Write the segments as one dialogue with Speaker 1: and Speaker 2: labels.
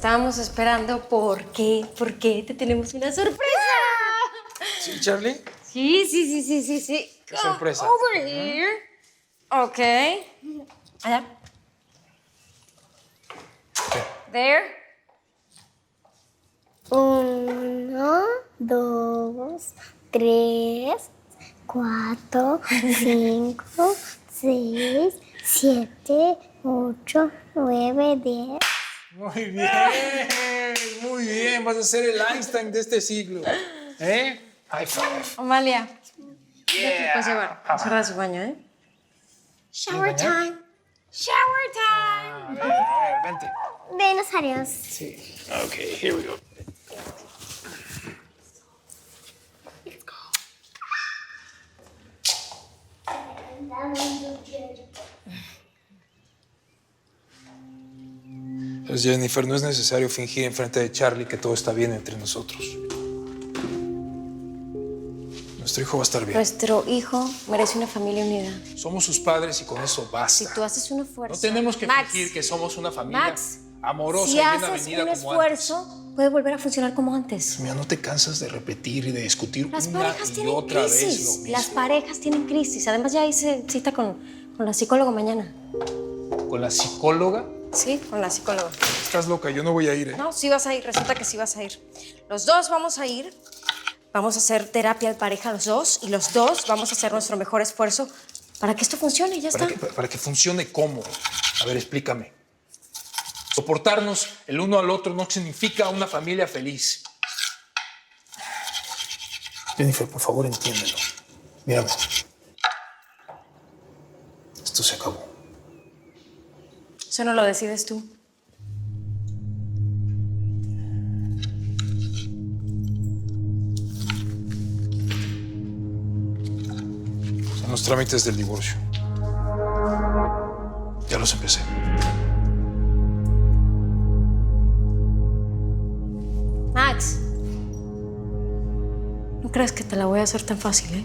Speaker 1: estábamos esperando porque te tenemos una sorpresa.
Speaker 2: ¿Sí, Charlie?
Speaker 1: Sí.
Speaker 2: ¿Qué sorpresa?
Speaker 1: Over here. Ok. Allá. There.
Speaker 3: 1, 2, 3, 4, 5, 6, 7, 8, 9, 10.
Speaker 2: Muy bien, muy bien. Vas a ser el Einstein de este siglo. ¿Eh? High five.
Speaker 1: Amalia. Ya te puedes llevar. Cerra su baño, ¿eh?
Speaker 3: Shower time.
Speaker 1: Shower time.
Speaker 2: A ver, vente.
Speaker 3: Dinosaurios.
Speaker 2: Sí. Ok, here we go. Pues Jennifer, no es necesario fingir enfrente de Charlie que todo está bien entre nosotros. Nuestro hijo va a estar bien.
Speaker 1: Nuestro hijo merece una familia unida.
Speaker 2: Somos sus padres y con eso basta.
Speaker 1: Si tú haces un esfuerzo...
Speaker 2: No tenemos que
Speaker 1: Max,
Speaker 2: fingir que somos una familia
Speaker 1: Max,
Speaker 2: amorosa
Speaker 1: si
Speaker 2: y bien
Speaker 1: haces
Speaker 2: avenida
Speaker 1: un
Speaker 2: como antes.
Speaker 1: esfuerzo, puede volver a funcionar como antes.
Speaker 2: Mira, ¿no te cansas de repetir y de discutir
Speaker 1: Las
Speaker 2: una
Speaker 1: parejas
Speaker 2: y
Speaker 1: tienen
Speaker 2: otra vez lo
Speaker 1: crisis.
Speaker 2: mismo?
Speaker 1: Las parejas tienen crisis. Además, ya hice cita con la psicóloga mañana.
Speaker 2: ¿Con la psicóloga?
Speaker 1: Sí, con la psicóloga.
Speaker 2: Estás loca, yo no voy a ir, ¿eh?
Speaker 1: No, sí vas a ir. Resulta que sí vas a ir. Los dos vamos a ir. Vamos a hacer terapia de pareja los dos. Y los dos vamos a hacer nuestro mejor esfuerzo para que esto funcione. Ya está.
Speaker 2: ¿Para que funcione cómo? A ver, explícame. Soportarnos el uno al otro no significa una familia feliz. Jennifer, por favor, entiéndelo. Mírame. Esto se acabó.
Speaker 1: Eso no lo decides tú.
Speaker 2: Son los trámites del divorcio. Ya los empecé.
Speaker 1: Max. No crees que te la voy a hacer tan fácil, ¿eh?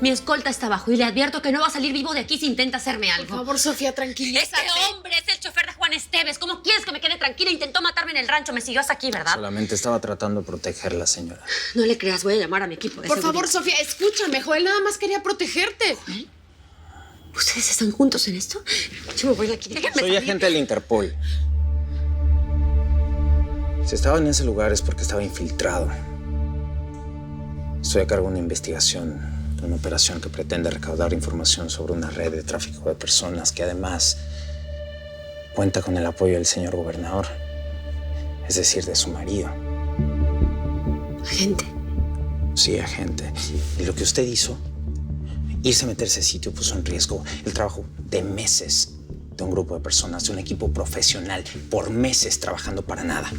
Speaker 4: Mi escolta está abajo y le advierto que no va a salir vivo de aquí si intenta hacerme algo.
Speaker 5: Por favor, Sofía, tranquilízate.
Speaker 4: Este hombre es el chofer de Juan Esteves. ¿Cómo quieres que me quede tranquila? Intentó matarme en el rancho. Me siguió hasta aquí, ¿verdad?
Speaker 6: Solamente estaba tratando de protegerla, señora.
Speaker 4: No le creas. Voy a llamar a mi equipo de
Speaker 5: Por
Speaker 4: seguridad.
Speaker 5: favor, Sofía, escúchame. Joel nada más quería protegerte.
Speaker 4: ¿Ustedes están juntos en esto? Yo me voy de aquí. Déjenme
Speaker 6: Soy
Speaker 4: salir.
Speaker 6: agente del Interpol. Si estaba en ese lugar es porque estaba infiltrado. Estoy a cargo de una investigación, de una operación que pretende recaudar información sobre una red de tráfico de personas que además cuenta con el apoyo del señor gobernador, es decir, de su marido.
Speaker 4: Agente.
Speaker 6: Sí, agente. Y lo que usted hizo, irse a meterse a ese sitio, puso en riesgo el trabajo de meses de un grupo de personas, de un equipo profesional, por meses trabajando para nada.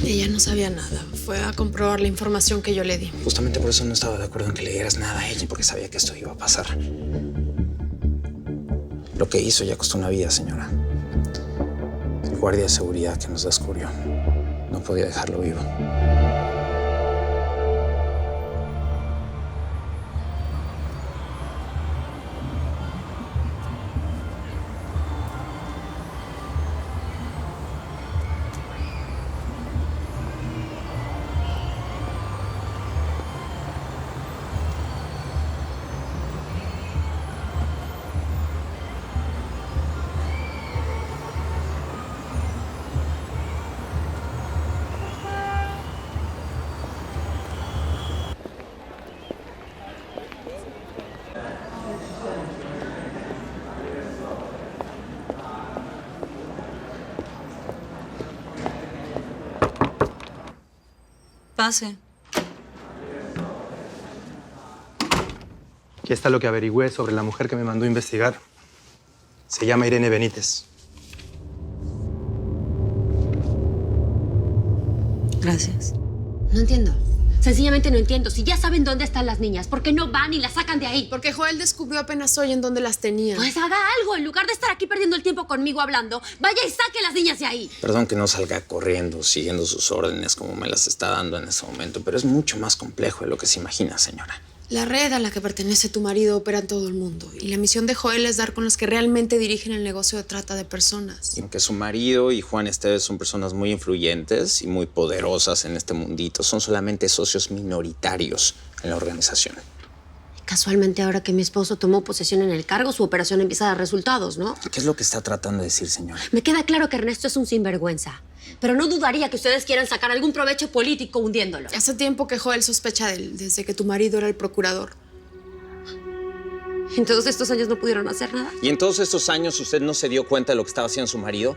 Speaker 5: Ella no sabía nada. Fue a comprobar la información que yo le di.
Speaker 6: Justamente por eso no estaba de acuerdo en que le dieras nada a ella, porque sabía que esto iba a pasar. Lo que hizo ya costó una vida, señora. El guardia de seguridad que nos descubrió no podía dejarlo vivo.
Speaker 7: Pase.
Speaker 8: Aquí está lo que averigüé sobre la mujer que me mandó a investigar. Se llama Irene Benítez.
Speaker 7: Gracias.
Speaker 4: No entiendo. Sencillamente no entiendo. Si ya saben dónde están las niñas, ¿por qué no van y las sacan de ahí?
Speaker 5: Porque Joel descubrió apenas hoy en dónde las tenía.
Speaker 4: Pues haga algo. En lugar de estar aquí perdiendo el tiempo conmigo hablando, vaya y saque las niñas de ahí.
Speaker 6: Perdón que no salga corriendo, siguiendo sus órdenes como me las está dando en este momento, pero es mucho más complejo de lo que se imagina, señora.
Speaker 5: La red a la que pertenece tu marido opera en todo el mundo. Y la misión de Joel es dar con los que realmente dirigen el negocio de trata de personas.
Speaker 6: Y aunque su marido y Juan Esteves son personas muy influyentes y muy poderosas en este mundito, son solamente socios minoritarios en la organización.
Speaker 4: Casualmente, ahora que mi esposo tomó posesión en el cargo, su operación empieza a dar resultados, ¿no?
Speaker 6: ¿Qué es lo que está tratando de decir, señora?
Speaker 4: Me queda claro que Ernesto es un sinvergüenza. Pero no dudaría que ustedes quieran sacar algún provecho político hundiéndolo.
Speaker 5: Hace tiempo que Joel sospecha de él, desde que tu marido era el procurador.
Speaker 4: En todos estos años no pudieron hacer nada.
Speaker 6: ¿Y en todos estos años usted no se dio cuenta de lo que estaba haciendo su marido?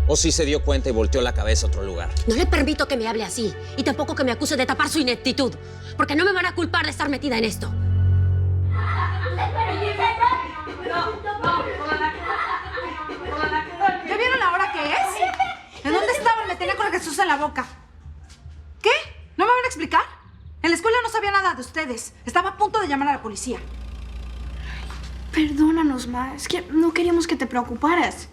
Speaker 6: ¿O sí se dio cuenta y volteó la cabeza a otro lugar?
Speaker 4: No le permito que me hable así. Y tampoco que me acuse de tapar su ineptitud. Porque no me van a culpar de estar metida en esto.
Speaker 7: ¿Ya vieron la hora que es? ¿En dónde estaban? Me tenía con Jesús en la boca. ¿Qué? ¿No me van a explicar? En la escuela no sabía nada de ustedes. Estaba a punto de llamar a la policía.
Speaker 9: Perdónanos, Ma. Es que no queríamos que te preocuparas.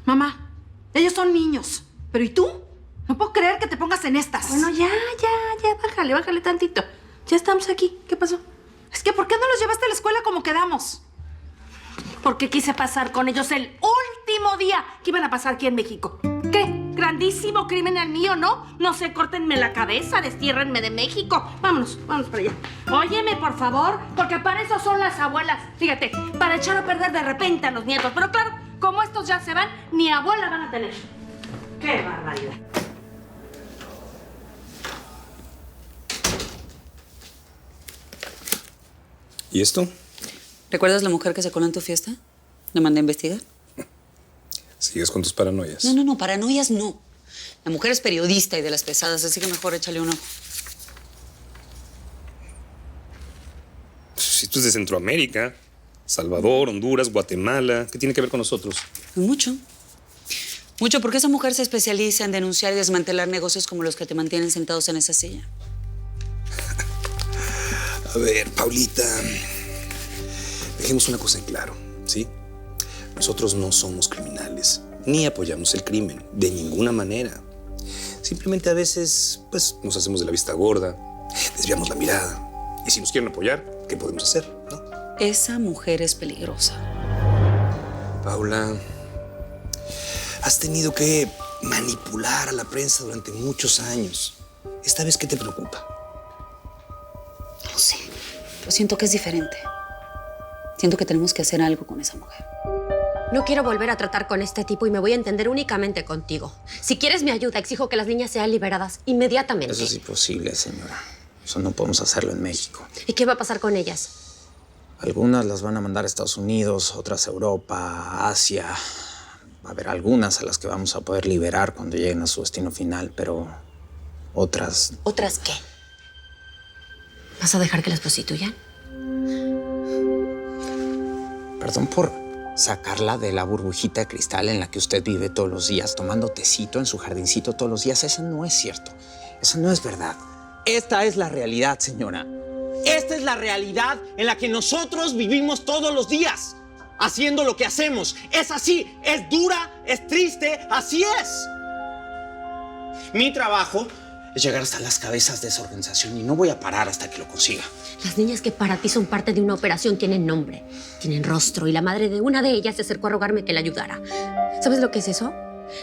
Speaker 7: Mamá, ellos son niños. ¿Pero y tú? No puedo creer que te pongas en estas.
Speaker 9: Bueno, ya. Bájale tantito. Ya estamos aquí. ¿Qué pasó?
Speaker 7: Es que ¿por qué no los llevaste a la escuela como quedamos?
Speaker 9: Porque quise pasar con ellos el último día que iban a pasar aquí en México. ¿Qué? Grandísimo crimen el mío, ¿no? No sé, córtenme la cabeza, destiérrenme de México. Vámonos para allá. Óyeme, por favor, porque para eso son las abuelas. Fíjate, para echar a perder de repente a los nietos. Pero claro, como estos ya se van, ni abuela van a tener. ¡Qué barbaridad!
Speaker 10: ¿Y esto?
Speaker 11: ¿Recuerdas la mujer que se coló en tu fiesta? ¿La mandé a investigar?
Speaker 10: ¿Sigues con tus paranoias?
Speaker 11: No, paranoias no. La mujer es periodista y de las pesadas, así que mejor échale un ojo.
Speaker 10: Si tú es de Centroamérica, Salvador, Honduras, Guatemala, ¿qué tiene que ver con nosotros?
Speaker 11: Mucho. Mucho, porque esa mujer se especializa en denunciar y desmantelar negocios como los que te mantienen sentados en esa silla.
Speaker 10: A ver, Paulita, dejemos una cosa en claro, ¿sí? Nosotros no somos criminales, ni apoyamos el crimen, de ninguna manera. Simplemente a veces, pues, nos hacemos de la vista gorda, desviamos la mirada. Y si nos quieren apoyar, ¿qué podemos hacer, no?
Speaker 11: Esa mujer es peligrosa.
Speaker 10: Paula, has tenido que manipular a la prensa durante muchos años. ¿Esta vez qué te preocupa?
Speaker 11: No sé, pero siento que es diferente. Siento que tenemos que hacer algo con esa mujer.
Speaker 4: No quiero volver a tratar con este tipo y me voy a entender únicamente contigo. Si quieres mi ayuda, exijo que las niñas sean liberadas inmediatamente.
Speaker 6: Eso es imposible, señora. Eso no podemos hacerlo en México.
Speaker 4: ¿Y qué va a pasar con ellas?
Speaker 6: Algunas las van a mandar a Estados Unidos, otras a Europa, Asia. Va a haber algunas a las que vamos a poder liberar cuando lleguen a su destino final, pero otras...
Speaker 4: ¿Otras qué? ¿Vas a dejar que las prostituyan?
Speaker 6: Perdón por sacarla de la burbujita de cristal en la que usted vive todos los días, tomando tecito en su jardincito todos los días. Eso no es cierto. Eso no es verdad. Esta es la realidad, señora. Esta es la realidad en la que nosotros vivimos todos los días, haciendo lo que hacemos. Es así, es dura, es triste, así es. Mi trabajo es llegar hasta las cabezas de esa organización y no voy a parar hasta que lo consiga.
Speaker 4: Las niñas que para ti son parte de una operación tienen nombre, tienen rostro, y la madre de una de ellas se acercó a rogarme que la ayudara. ¿Sabes lo que es eso?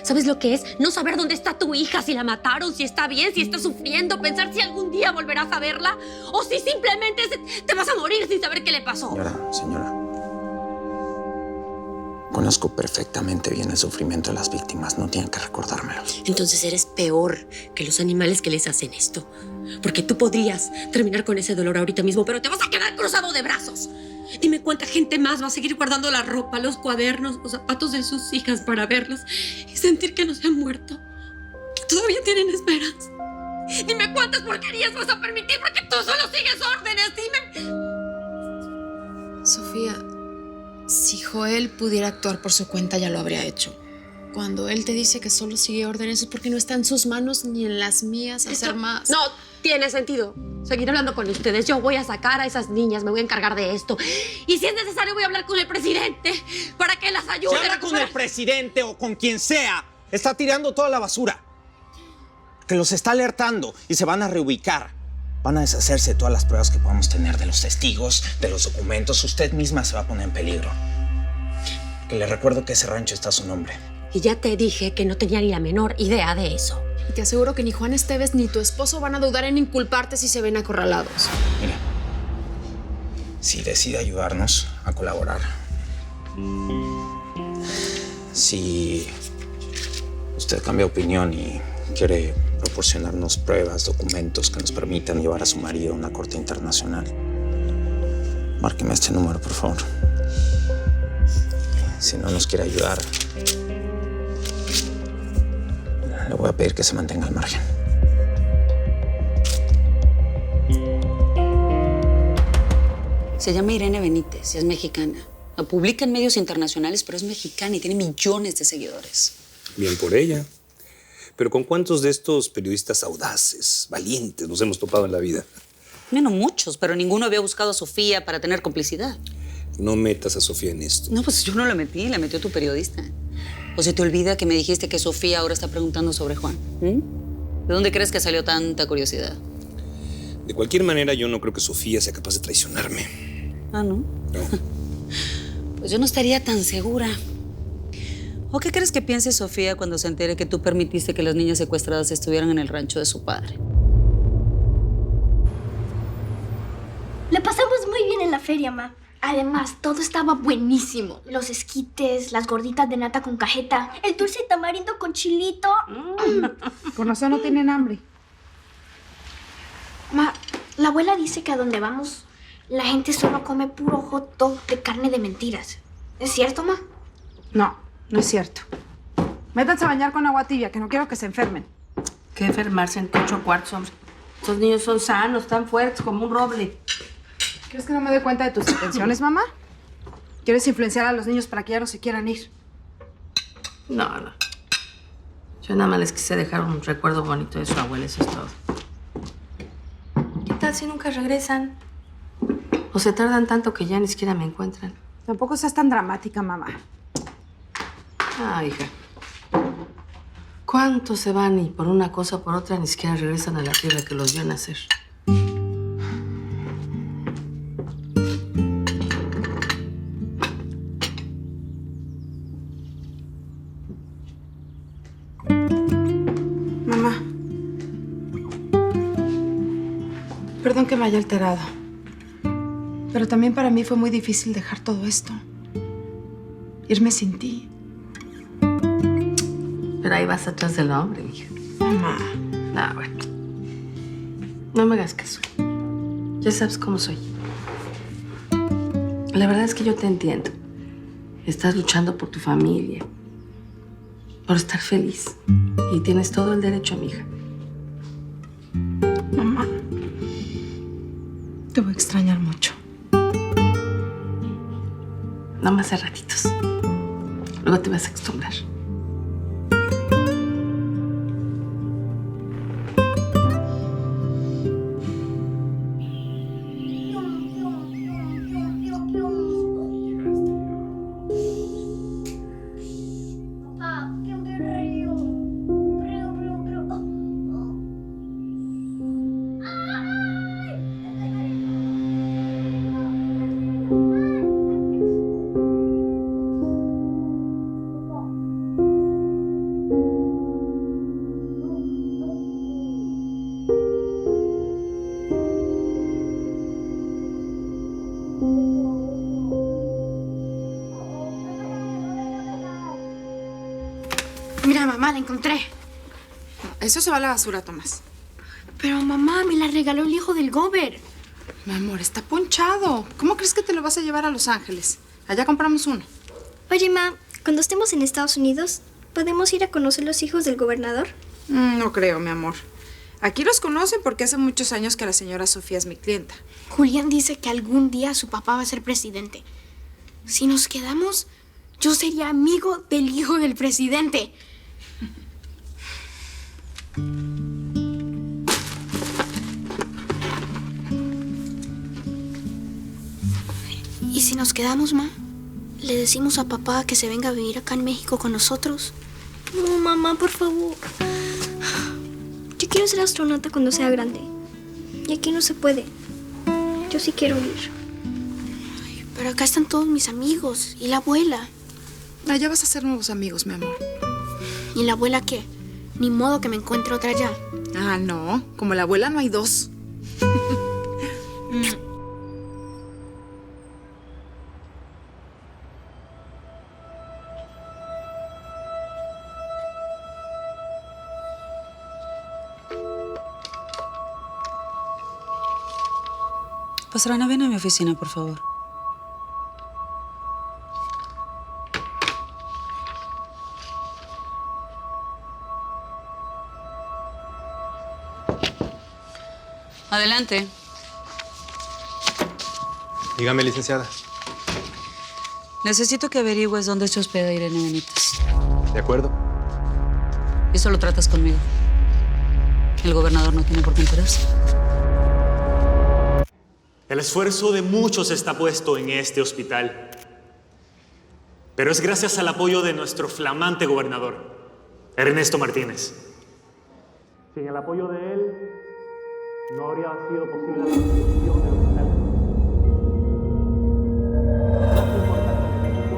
Speaker 4: ¿Sabes lo que es no saber dónde está tu hija, si la mataron, si está bien, si está sufriendo, pensar si algún día volverás a verla o si simplemente te vas a morir sin saber qué le pasó?
Speaker 6: Señora, conozco perfectamente bien el sufrimiento de las víctimas, no tienen que recordármelo.
Speaker 4: Entonces eres peor que los animales que les hacen esto. Porque tú podrías terminar con ese dolor ahorita mismo, pero te vas a quedar cruzado de brazos. Dime cuánta gente más va a seguir guardando la ropa, los cuadernos, los zapatos de sus hijas para verlos y sentir que no se han muerto, que todavía tienen esperanza. Dime cuántas porquerías vas a permitir porque tú solo sigues órdenes. Dime.
Speaker 5: Sofía, si Joel pudiera actuar por su cuenta, ya lo habría hecho. Cuando él te dice que solo sigue órdenes es porque no está en sus manos ni en las mías hacer más.
Speaker 4: No tiene sentido seguir hablando con ustedes. Yo voy a sacar a esas niñas, me voy a encargar de esto. Y si es necesario, voy a hablar con el presidente para que las ayude.
Speaker 6: Si habla con el presidente o con quien sea, está tirando toda la basura. Que los está alertando y se van a reubicar. Van a deshacerse de todas las pruebas que podamos tener de los testigos, de los documentos. Usted misma se va a poner en peligro. Que le recuerdo que ese rancho está a su nombre.
Speaker 4: Y ya te dije que no tenía ni la menor idea de eso.
Speaker 5: Y te aseguro que ni Juan Esteves ni tu esposo van a dudar en inculparte si se ven acorralados.
Speaker 6: Mira, si decide ayudarnos a colaborar, si usted cambia de opinión y quiere proporcionarnos pruebas, documentos que nos permitan llevar a su marido a una corte internacional, márqueme este número, por favor. Si no nos quiere ayudar, le voy a pedir que se mantenga al margen.
Speaker 11: Se llama Irene Benítez y es mexicana. La publica en medios internacionales, pero es mexicana y tiene millones de seguidores.
Speaker 10: Bien por ella. Pero ¿con cuántos de estos periodistas audaces, valientes nos hemos topado en la vida?
Speaker 11: Bueno, muchos, pero ninguno había buscado a Sofía para tener complicidad.
Speaker 10: No metas a Sofía en esto.
Speaker 11: No, pues yo no la metí, la metió tu periodista. ¿O se te olvida que me dijiste que Sofía ahora está preguntando sobre Juan? ¿De dónde crees que salió tanta curiosidad?
Speaker 10: De cualquier manera, yo no creo que Sofía sea capaz de traicionarme.
Speaker 11: Ah, ¿no?
Speaker 10: No.
Speaker 11: Pues yo no estaría tan segura. ¿O qué crees que piense Sofía cuando se entere que tú permitiste que las niñas secuestradas estuvieran en el rancho de su padre?
Speaker 3: La pasamos muy bien en la feria, ma. Además, todo estaba buenísimo. Los esquites, las gorditas de nata con cajeta, el dulce de tamarindo con chilito.
Speaker 7: Por razón no tienen hambre.
Speaker 3: Ma, la abuela dice que a donde vamos, la gente solo come puro hot dog de carne de mentiras. ¿Es cierto, ma?
Speaker 7: No, no es cierto. Métanse a bañar con agua tibia, que no quiero que se enfermen.
Speaker 9: ¿Qué enfermarse en 8 cuartos, hombre? Estos niños son sanos, tan fuertes como un roble.
Speaker 7: ¿Quieres que no me dé cuenta de tus intenciones, mamá? ¿Quieres influenciar a los niños para que ya no se quieran ir?
Speaker 9: No. Yo nada más les quise dejar un recuerdo bonito de su abuela, eso es todo. ¿Qué tal si nunca regresan? O se tardan tanto que ya ni siquiera me encuentran.
Speaker 7: Tampoco seas tan dramática, mamá.
Speaker 9: Ah, hija. ¿Cuántos se van y por una cosa o por otra ni siquiera regresan a la tierra que los vio nacer?
Speaker 7: Mamá. Perdón que me haya alterado. Pero también para mí fue muy difícil dejar todo esto. Irme sin ti.
Speaker 9: Pero ahí vas atrás del hombre, hija.
Speaker 7: Mamá.
Speaker 9: Ah, bueno. No me hagas caso. Ya sabes cómo soy. La verdad es que yo te entiendo. Estás luchando por tu familia. Por estar feliz. Y tienes todo el derecho, mija.
Speaker 7: Mamá. Te voy a extrañar mucho.
Speaker 9: No más a ratitos. Luego te vas a acostumbrar.
Speaker 3: Mira, mamá, la encontré.
Speaker 5: Eso se va a la basura, Tomás.
Speaker 3: Pero mamá, me la regaló el hijo del Gober.
Speaker 5: Mi amor, está ponchado. ¿Cómo crees que te lo vas a llevar a Los Ángeles? Allá compramos uno.
Speaker 3: Oye, ma, cuando estemos en Estados Unidos, ¿podemos ir a conocer los hijos del gobernador?
Speaker 5: No creo, mi amor. Aquí los conocen porque hace muchos años que la señora Sofía es mi clienta.
Speaker 3: Julián dice que algún día su papá va a ser presidente. Si nos quedamos, Yo sería amigo del hijo del presidente. ¿Y si nos quedamos, ma? ¿Le decimos a papá que se venga a vivir acá en México con nosotros? No, mamá, por favor. Yo quiero ser astronauta cuando sea grande. Y aquí no se puede. Yo sí quiero ir. Ay, pero acá están todos mis amigos. Y la abuela.
Speaker 5: Allá vas a hacer nuevos amigos, mi amor.
Speaker 3: ¿Y la abuela qué? Ni modo que me encuentre otra allá.
Speaker 5: Ah, no. Como la abuela no hay dos.
Speaker 11: Pastrana, ven a mi oficina, por favor. Adelante.
Speaker 8: Dígame, licenciada.
Speaker 11: Necesito que averigües dónde se hospeda Irene Benítez.
Speaker 8: ¿De acuerdo?
Speaker 11: Y eso lo tratas conmigo. El gobernador no tiene por qué enterarse.
Speaker 12: El esfuerzo de muchos está puesto en este hospital. Pero es gracias al apoyo de nuestro flamante gobernador, Ernesto Martínez. Sin el apoyo de él, no habría sido posible la construcción del hospital. Más importante de México.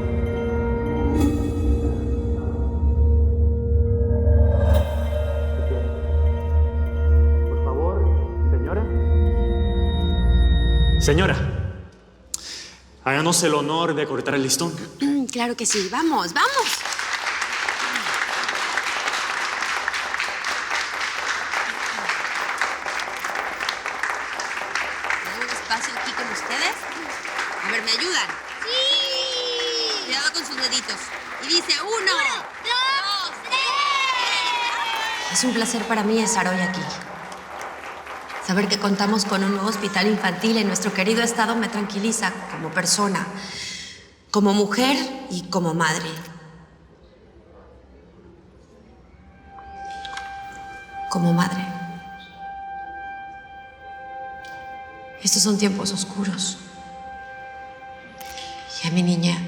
Speaker 12: Por favor, señora. Señora, háganos el honor de cortar el listón.
Speaker 4: Claro que sí. Vamos, vamos. ¿Tengo un espacio aquí con ustedes? A ver, ¿me ayudan? ¡Sí! Cuidado con sus deditos. Y dice 1, 2, 3.
Speaker 1: Es un placer para mí estar hoy aquí. Saber que contamos con un nuevo hospital infantil en nuestro querido estado me tranquiliza como persona, como mujer y como madre. Como madre. Estos son tiempos oscuros. Y a mi niña,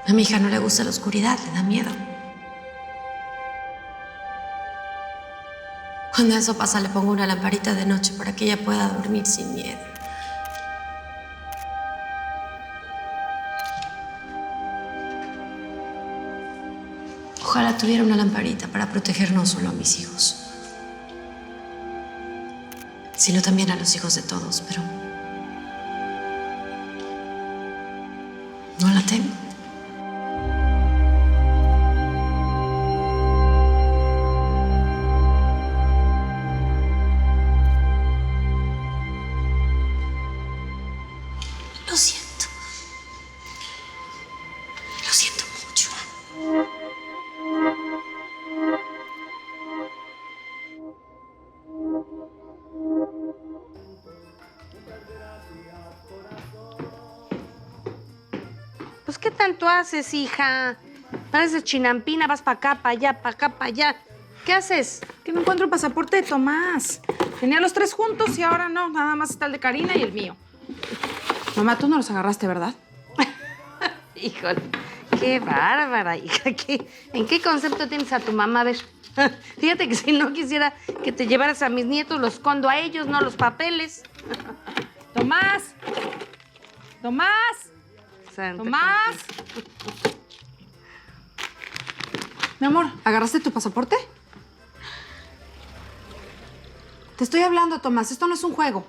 Speaker 1: a mi hija no le gusta la oscuridad, le da miedo. Cuando eso pasa, le pongo una lamparita de noche para que ella pueda dormir sin miedo. Ojalá tuviera una lamparita para proteger no solo a mis hijos, sino también a los hijos de todos, pero no la tengo. Lo siento. Lo siento mucho.
Speaker 9: Pues, ¿qué tanto haces, hija? Haces chinampina, vas para acá, para allá, para acá, para allá. ¿Qué haces?
Speaker 7: Que no encuentro el pasaporte de Tomás. Tenía los tres juntos y ahora no. Nada más está el de Karina y el mío. Mamá, tú no los agarraste, ¿verdad?
Speaker 9: Híjole, qué bárbara, hija. ¿En qué concepto tienes a tu mamá? A ver, fíjate que si no quisiera que te llevaras a mis nietos, los escondo a ellos, no los papeles.
Speaker 7: ¡Tomás! ¡Tomás!
Speaker 9: Santa
Speaker 7: ¡Tomás! Mi amor, ¿agarraste tu pasaporte? Te estoy hablando, Tomás. Esto no es un juego.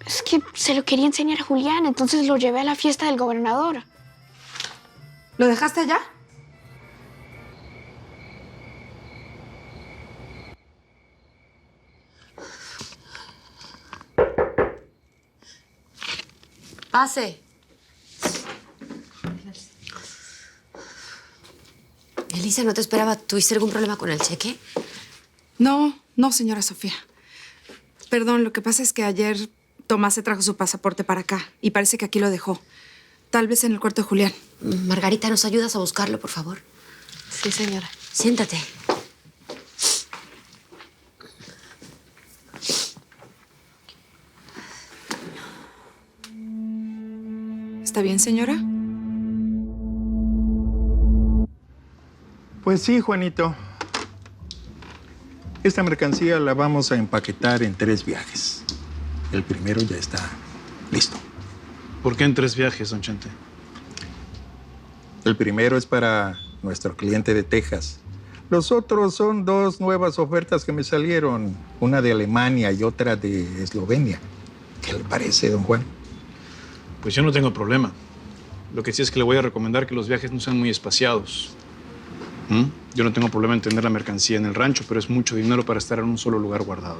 Speaker 3: Es que se lo quería enseñar a Julián, entonces lo llevé a la fiesta del gobernador.
Speaker 7: ¿Lo dejaste allá?
Speaker 4: Pase. Elisa, no te esperaba. ¿Tuviste algún problema con el cheque?
Speaker 5: No, señora Sofía. Perdón, lo que pasa es que ayer
Speaker 7: Tomás se trajo su pasaporte para acá y parece que aquí lo dejó. Tal vez en el cuarto de Julián.
Speaker 1: Margarita, ¿nos ayudas a buscarlo, por favor?
Speaker 5: Sí, señora.
Speaker 1: Siéntate.
Speaker 7: ¿Está bien, señora?
Speaker 13: Pues sí, Juanito. Esta mercancía la vamos a empaquetar en 3 viajes. El primero ya está listo.
Speaker 8: ¿Por qué en 3 viajes, don Chente?
Speaker 13: El primero es para nuestro cliente de Texas. Los otros son 2 nuevas ofertas que me salieron. Una de Alemania y otra de Eslovenia. ¿Qué le parece, don Juan?
Speaker 8: Pues yo no tengo problema. Lo que sí es que le voy a recomendar que los viajes no sean muy espaciados. Yo no tengo problema en tener la mercancía en el rancho, pero es mucho dinero para estar en un solo lugar guardado.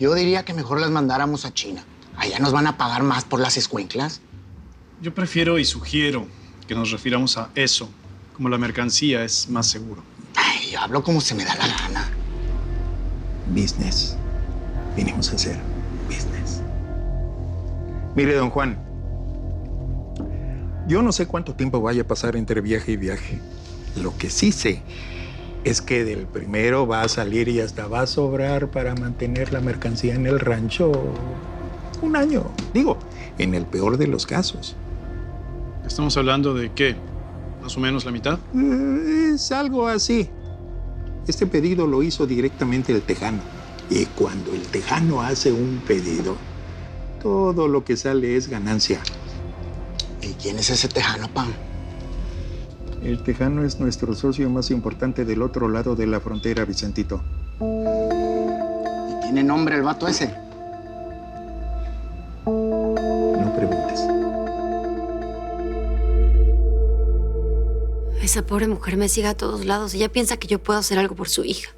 Speaker 6: Yo diría que mejor las mandáramos a China. Allá nos van a pagar más por las escuinclas.
Speaker 8: Yo prefiero y sugiero que nos refiramos a eso. Como la mercancía es más seguro.
Speaker 6: Ay, yo hablo como se me da la gana.
Speaker 13: Business. Vinimos a hacer business. Mire, don Juan. Yo no sé cuánto tiempo vaya a pasar entre viaje y viaje. Lo que sí sé es que del primero va a salir y hasta va a sobrar para mantener la mercancía en el rancho 1 año. Digo, en el peor de los casos.
Speaker 8: ¿Estamos hablando de qué? ¿Más o menos la mitad?
Speaker 13: Es algo así. Este pedido lo hizo directamente el tejano. Y cuando el tejano hace un pedido, todo lo que sale es ganancia.
Speaker 6: ¿Y quién es ese tejano, Pam?
Speaker 13: El tejano es nuestro socio más importante del otro lado de la frontera, Vicentito.
Speaker 6: ¿Y tiene nombre el vato ese?
Speaker 13: No preguntes.
Speaker 1: Esa pobre mujer me sigue a todos lados. Ella piensa que yo puedo hacer algo por su hija.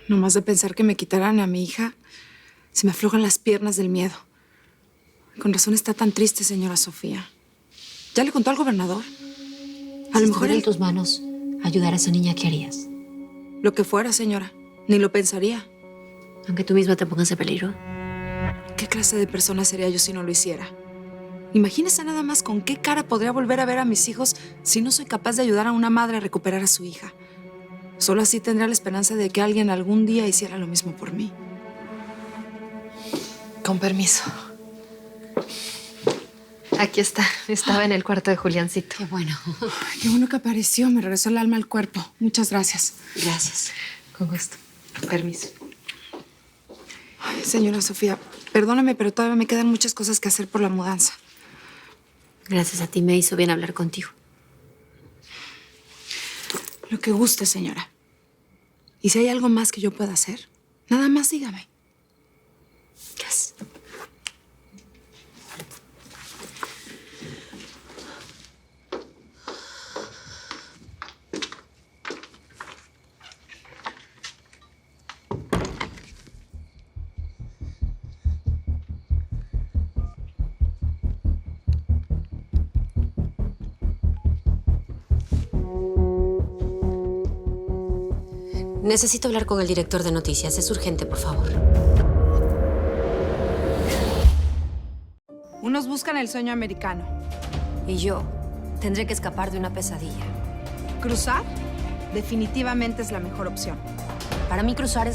Speaker 7: Nomás de pensar que me quitaran a mi hija, se me aflojan las piernas del miedo. Con razón está tan triste, señora Sofía. ¿Ya le contó al gobernador? A lo mejor
Speaker 1: en tus manos ayudar a esa niña, ¿qué harías?
Speaker 7: Lo que fuera, señora. Ni lo pensaría.
Speaker 1: Aunque tú misma te pongas en peligro.
Speaker 7: ¿Qué clase de persona sería yo si no lo hiciera? Imagínese nada más con qué cara podría volver a ver a mis hijos si no soy capaz de ayudar a una madre a recuperar a su hija. Solo así tendría la esperanza de que alguien algún día hiciera lo mismo por mí.
Speaker 5: Con permiso. Aquí está. Estaba en el cuarto de Juliancito.
Speaker 1: Qué bueno.
Speaker 7: Qué bueno que apareció. Me regresó el alma al cuerpo. Muchas gracias.
Speaker 1: Gracias.
Speaker 5: Con gusto. Permiso.
Speaker 7: Ay, señora Sofía, perdóname, pero todavía me quedan muchas cosas que hacer por la mudanza.
Speaker 1: Gracias a ti me hizo bien hablar contigo.
Speaker 7: Lo que guste, señora. Y si hay algo más que yo pueda hacer, nada más dígame.
Speaker 1: Gracias. Necesito hablar con el director de noticias. Es urgente, por favor.
Speaker 7: Unos buscan el sueño americano.
Speaker 1: Y yo tendré que escapar de una pesadilla.
Speaker 7: Cruzar definitivamente es la mejor opción.
Speaker 1: Para mí cruzar es